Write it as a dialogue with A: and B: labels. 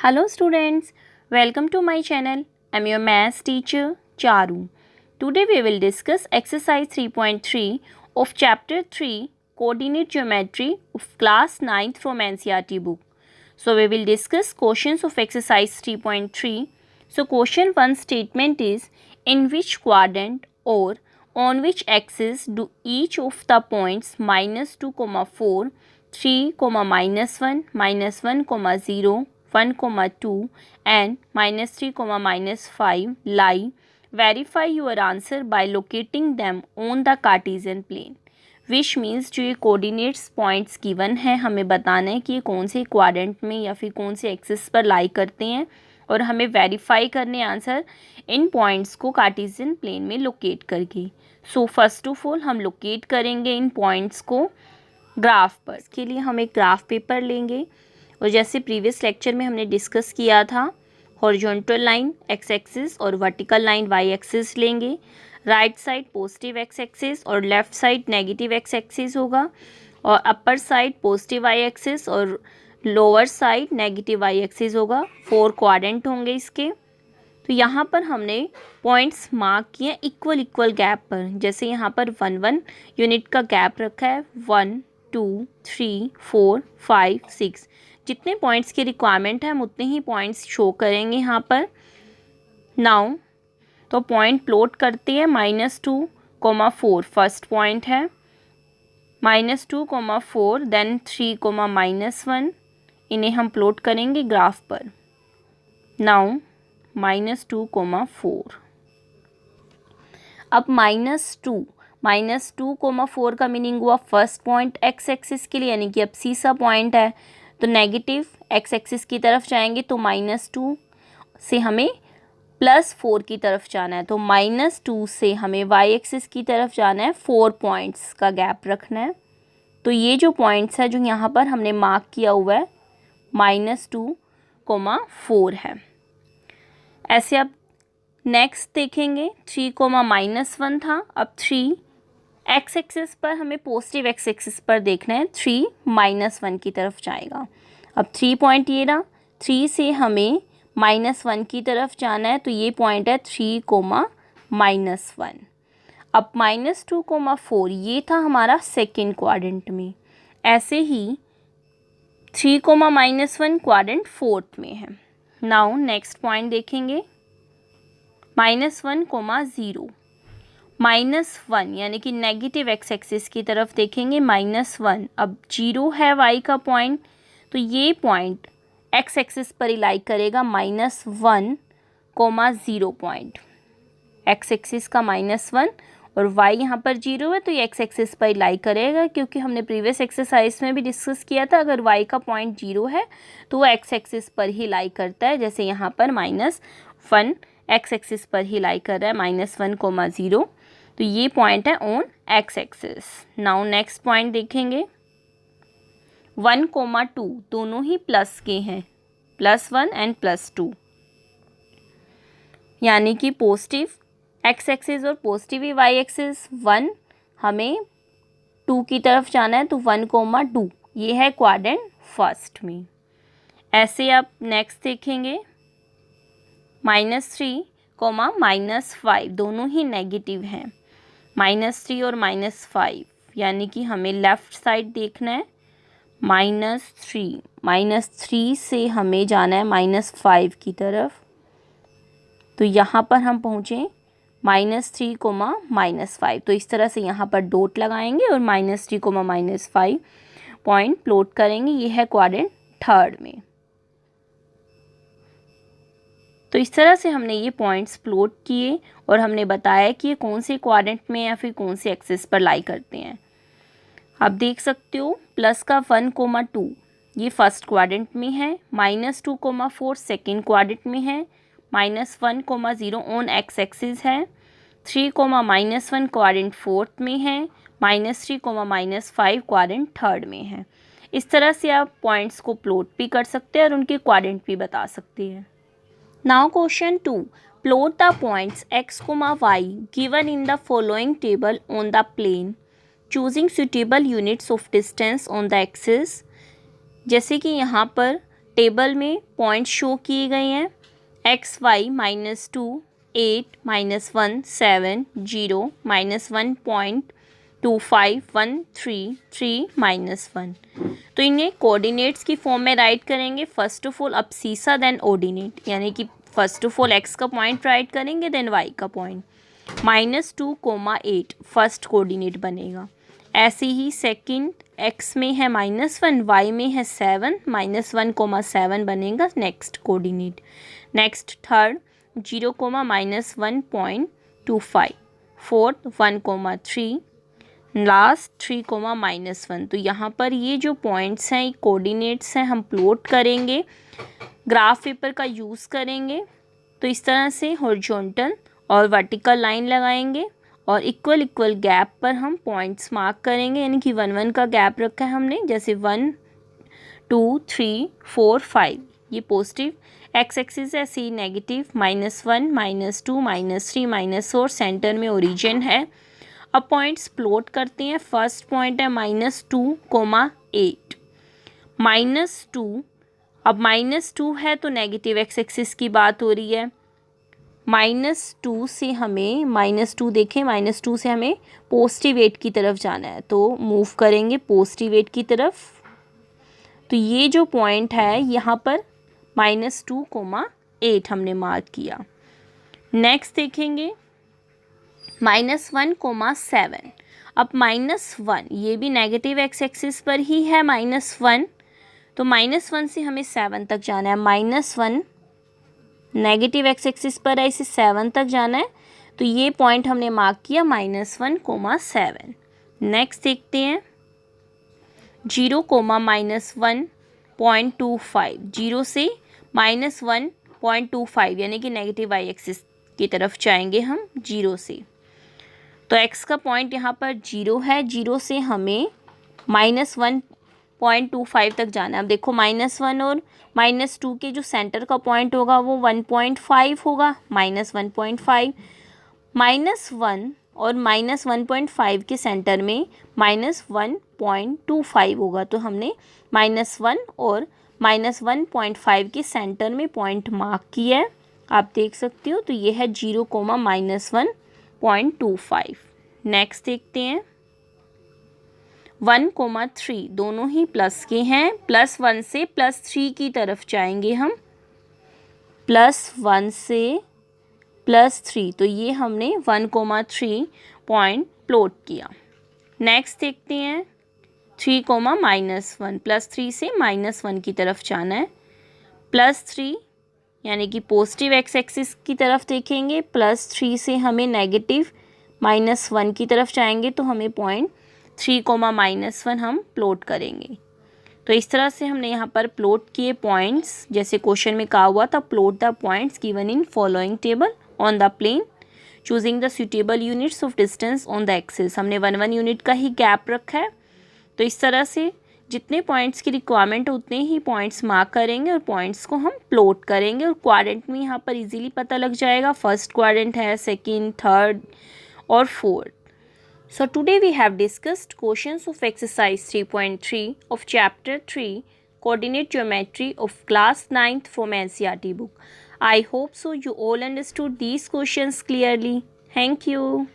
A: Hello students, welcome to my channel. I'm your maths teacher Charu. Today we will discuss exercise 3.3 of chapter 3 coordinate geometry of class 9th from NCERT book. So we will discuss questions of exercise 3.3. So question 1 statement is in which quadrant or on which axis do each of the points -2, 4, 3, -1, -1, 0, 1, 2 and -3, -5 lie. Verify your answer by locating them on the Cartesian plane. Which means जो ये coordinates points given है हमें बताना है कि ये कौन से क्वाड्रेंट में या फिर कौन से एक्सिस पर लाई करते हैं और हमें वेरीफाई करने आंसर इन पॉइंट्स को कार्टेशियन प्लेन में लोकेट करके। सो फर्स्ट ऑफ ऑल हम लोकेट करेंगे इन पॉइंट्स को ग्राफ पर। इसके लिए हम एक ग्राफ पेपर लेंगे और जैसे प्रीवियस लेक्चर में हमने डिस्कस किया था हॉरिजॉन्टल लाइन एक्स एक्सिस और वर्टिकल लाइन वाई एक्सिस लेंगे। Right side positive X axis और left side negative X axis होगा और upper side positive Y axis और lower side negative Y axis होगा। 4 क्वाड्रेंट होंगे इसके। तो यहाँ पर हमने पॉइंट्स मार्क किए इक्वल गैप पर। जैसे यहाँ पर 1 यूनिट का गैप रखा है 1 2 3 4 5 6 जितने पॉइंट्स की रिक्वायरमेंट है हम उतने ही पॉइंट्स शो करेंगे यहाँ पर। नाउ तो पॉइंट प्लॉट करते हैं -2, 4 फर्स्ट पॉइंट है, -2, 4 देन 3, -1 इन्हें हम प्लॉट करेंगे ग्राफ पर। नाउ -2, 4 अब -2, 4 का मीनिंग हुआ फर्स्ट पॉइंट एक्स एक्सिस के लिए यानी कि अब सी सा पॉइंट है तो नेगेटिव एक्स एक्सिस की तरफ जाएंगे तो -2 से हमें +4 की तरफ जाना है तो -2 से हमें वाई एक्सिस की तरफ जाना है 4 पॉइंट्स का गैप रखना है। तो ये जो पॉइंट्स है जो यहाँ पर हमने मार्क किया हुआ है -2, 4 है। ऐसे अब नेक्स्ट देखेंगे 3, -1 था। अब 3 एक्स एक्सिस पर हमें पॉजिटिव एक्स एक्सिस पर देखना है 3 -1 की तरफ जाएगा। अब 3 पॉइंट ये रहा 3 से हमें -1 की तरफ जाना है तो ये पॉइंट है 3, -1। अब -2, 4 ये था हमारा सेकेंड क्वाड्रेंट में। ऐसे ही 3, -1 क्वाड्रेंट फोर्थ में है। नाउ नेक्स्ट पॉइंट देखेंगे -1, 0 -1 यानी कि नेगेटिव एक्स एक्सिस की तरफ देखेंगे -1। अब 0 है वाई का पॉइंट तो ये पॉइंट एक्स एक्सिस पर ही लाई करेगा -1, 0 पॉइंट। एक्स एक्सिस का -1 और वाई यहाँ पर 0 है तो ये एक्स एक्सिस पर ही लाई करेगा क्योंकि हमने प्रीवियस एक्सरसाइज में भी डिस्कस किया था अगर वाई का पॉइंट 0 है तो वो एक्स एक्सिस पर ही लाई करता है। जैसे यहाँ पर -1 एक्स एक्सिस पर ही लाई कर रहा है -1, 0 तो ये पॉइंट है on x axis. Now next point देखेंगे 1, 2 दोनों ही प्लस के हैं +1 एंड +2 यानी कि पॉजिटिव एक्स एक्सिस और पॉजिटिव वाई एक्सिस। 1 हमें 2 की तरफ जाना है तो 1, 2 ये है क्वाड्रेंट फर्स्ट में। ऐसे आप नेक्स्ट देखेंगे -3, -5 दोनों ही नेगेटिव हैं -3 और -5 यानी कि हमें लेफ़्ट साइड देखना है -3 से हमें जाना है -5 की तरफ। तो यहाँ पर हम पहुँचे -3, -5 तो इस तरह से यहाँ पर डॉट लगाएंगे और -3, -5 पॉइंट प्लॉट करेंगे। ये है क्वाड्रेंट थर्ड में। तो इस तरह से हमने ये पॉइंट्स प्लॉट किए और हमने बताया कि ये कौन से क्वाड्रेंट में या फिर कौन से एक्सिस पर लाई करते हैं। आप देख सकते हो प्लस का 1, 2 ये फर्स्ट क्वाड्रेंट में है, -2, 4 सेकेंड क्वाड्रेंट में है, -1, 0 ऑन एक्स एक्सिस है, 3, -1 क्वाड्रेंट फोर्थ में है, -3, -5 क्वाड्रेंट थर्ड में है। इस तरह से आप पॉइंट्स को प्लॉट भी कर सकते हैं और उनके क्वाड्रेंट भी बता सकते हैं। Now question 2 plot the points x, y given in the following table on the plane choosing suitable units of distance on the axis. जैसे कि यहाँ पर टेबल में पॉइंट शो किए गए हैं एक्स वाई -2, 8, -1, 7, 0, -1.25, 1, 3, 3, -1। तो इन्हें कोऑर्डिनेट्स की फॉर्म में राइट करेंगे। फर्स्ट ऑफ ऑल अब सीसा देन ऑर्डिनेट, यानी कि फर्स्ट ऑफ ऑल एक्स का पॉइंट राइट करेंगे देन वाई का पॉइंट। -2, 8 फर्स्ट कोऑर्डिनेट बनेगा। ऐसे ही सेकंड एक्स में है -1, वाई में है 7, -1, 7 बनेगा next coordinate. Next third 0, -1.25, fourth 1, 3, last 3, -1। तो यहाँ पर ये जो पॉइंट्स हैं, ये कोऑर्डिनेट्स हैं, हम प्लॉट करेंगे, ग्राफ पेपर का यूज़ करेंगे। तो इस तरह से हॉरिजॉन्टल और वर्टिकल लाइन लगाएंगे और इक्वल इक्वल गैप पर हम पॉइंट्स मार्क करेंगे, यानी कि 1 1 का गैप रखा है हमने, जैसे 1 2 3 4 5 ये पॉजिटिव एक्स एक्सिस है, सी नेगेटिव, -1 -2 -3 -4 सेंटर में ओरिजिन है। अब पॉइंट्स प्लॉट करते हैं। फर्स्ट पॉइंट है -2, 8 -2। अब -2 है तो नेगेटिव एक्स एक्सिस की बात हो रही है। -2 से हमें -2 देखें, -2 से हमें पॉजिटिव 8 की तरफ जाना है, तो मूव करेंगे पॉजिटिव 8 की तरफ। तो ये जो पॉइंट है यहाँ पर -2, 8 हमने मार्क किया। नेक्स्ट देखेंगे -1, 7। अब -1 ये भी नेगेटिव एक्स एक्सिस पर ही है -1, तो -1 से हमें 7 तक जाना है। -1 नेगेटिव एक्स एक्सिस पर है, इसे 7 तक जाना है, तो ये पॉइंट हमने मार्क किया -1, 7। नेक्स्ट देखते हैं 0, -1.25, 0 से -1.25 यानी कि नेगेटिव वाई एक्सिस की तरफ जाएंगे हम 0 से। तो x का पॉइंट यहाँ पर 0 है, 0 से हमें -1.25 तक जाना है। अब देखो -1 और -2 के जो सेंटर का पॉइंट होगा वो 1.5 होगा, -1.5 -1 और -1.5 के सेंटर में -1.25 होगा, तो हमने -1 और -1.5 के सेंटर में पॉइंट मार्क किया है, आप देख सकते हो। तो ये है 0, -1.25। नेक्स्ट देखते हैं 1, 3, दोनों ही प्लस के हैं। +1 से +3 की तरफ जाएंगे हम, +1 से +3, तो ये हमने 1, 3 पॉइंट प्लॉट किया। नेक्स्ट देखते हैं 3, -1, +3 से -1 की तरफ जाना है। +3 यानी कि पॉजिटिव एक्स एक्सिस की तरफ देखेंगे, +3 से हमें नेगेटिव -1 की तरफ जाएंगे, तो हमें पॉइंट 3, -1 हम प्लॉट करेंगे। तो इस तरह से हमने यहाँ पर प्लॉट किए पॉइंट्स, जैसे क्वेश्चन में कहा हुआ था, plot the points given in following table on the plane choosing the suitable units of distance on the axis. हमने 1 1 यूनिट का ही गैप रखा है। तो इस तरह से जितने पॉइंट्स की रिक्वायरमेंट उतने ही पॉइंट्स मार्क करेंगे और पॉइंट्स को हम प्लॉट करेंगे, और क्वाड्रेंट में यहाँ पर इजीली पता लग जाएगा। फर्स्ट क्वाड्रेंट है, सेकंड, थर्ड और fourth. So today we have discussed questions of exercise 3.3 of chapter 3 coordinate geometry of class 9th from NCERT book. I hope so you all understood these questions clearly. Thank you.